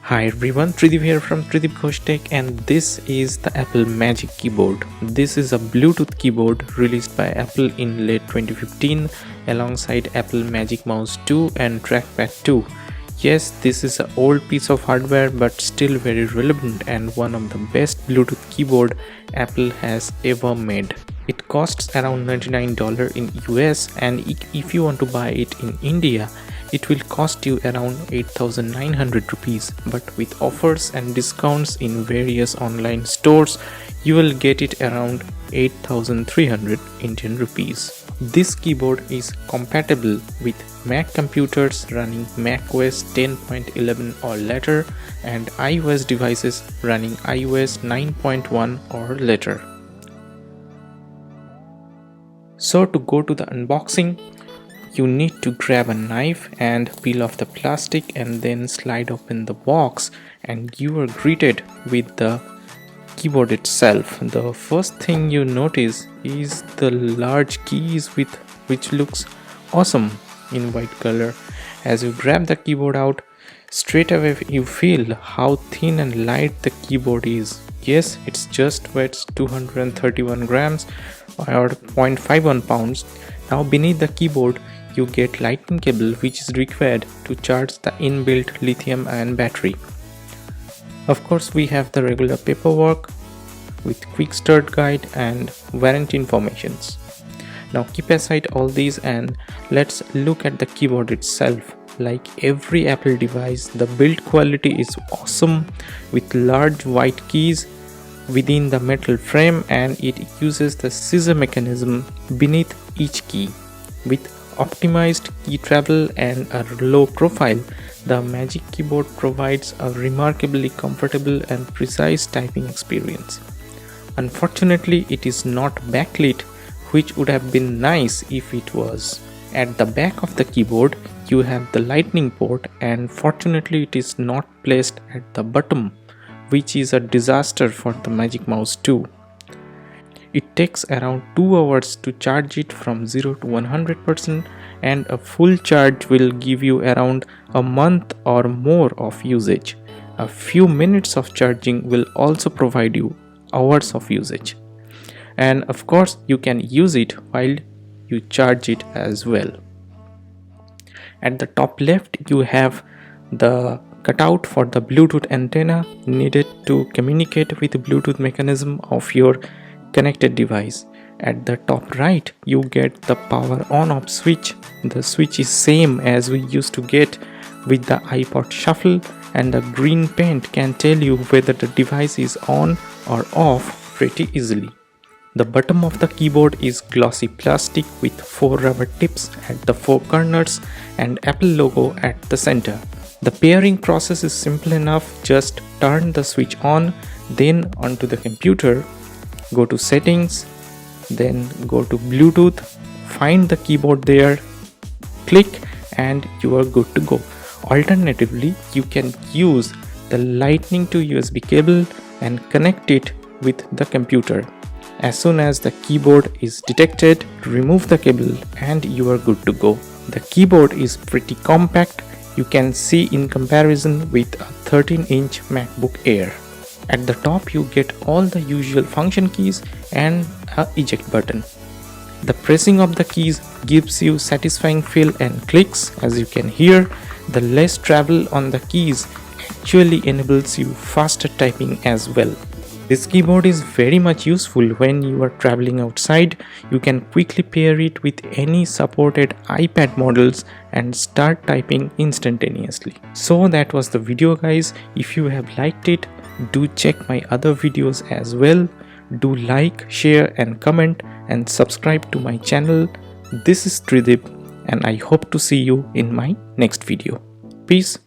Hi everyone, Tridib here from TridibGhoshTech, and this is the Apple Magic Keyboard. This is a Bluetooth keyboard released by Apple in late 2015 alongside Apple Magic Mouse 2 and Trackpad 2. Yes, this is an old piece of hardware but still very relevant and one of the best Bluetooth keyboard Apple has ever made. It costs around $99 in US, and if you want to buy it in India, it will cost you around 8,900 rupees, but with offers and discounts in various online stores, you will get it around 8,300 Indian rupees. This keyboard is compatible with Mac computers running macOS 10.11 or later and iOS devices running iOS 9.1 or later. So to go to the unboxing, you need to grab a knife and peel off the plastic and then slide open the box, and you are greeted with the keyboard itself. The first thing you notice is the large keys which looks awesome in white color. As you grab the keyboard out, straight away you feel how thin and light the keyboard is. Yes, it's just weighs 231 grams or 0.51 pounds. Now beneath the keyboard you get lightning cable which is required to charge the inbuilt lithium-ion battery. Of course, we have the regular paperwork with quick start guide and warranty informations. Now keep aside all these and let's look at the keyboard itself. Like every Apple device, the build quality is awesome with large white keys within the metal frame, and it uses the scissor mechanism beneath each key. With optimized key travel and a low profile, the Magic Keyboard provides a remarkably comfortable and precise typing experience. Unfortunately, it is not backlit, which would have been nice if it was. At the back of the keyboard, you have the lightning port, and fortunately it is not placed at the bottom, which is a disaster for the Magic Mouse 2. It takes around 2 hours to charge it from 0 to 100%, and a full charge will give you around a month or more of usage. A few minutes of charging will also provide you hours of usage. And of course, you can use it while you charge it as well. At the top left, you have the cutout for the Bluetooth antenna needed to communicate with the Bluetooth mechanism of your connected device. At the top right, you get the power on off switch. The switch is same as we used to get with the iPod Shuffle, and the green paint can tell you whether the device is on or off pretty easily. The bottom of the keyboard is glossy plastic with 4 rubber tips at the 4 corners and Apple logo at the center. The pairing process is simple enough. Just turn the switch on, then onto the computer, go to settings, then go to Bluetooth, find the keyboard there, click, and you are good to go. Alternatively, you can use the lightning to USB cable and connect it with the computer. As soon as the keyboard is detected, remove the cable and you are good to go. The keyboard is pretty compact. You can see in comparison with a 13-inch MacBook Air. At the top you get all the usual function keys and a eject button. The pressing of the keys gives you satisfying feel and clicks. As you can hear, the less travel on the keys actually enables you faster typing as well. This keyboard is very much useful when you are traveling outside. You can quickly pair it with any supported iPad models and start typing instantaneously. So that was the video, guys. If you have liked it, do check my other videos as well. Do like, share and comment and subscribe to my channel. This is Tridib and I hope to see you in my next video. Peace.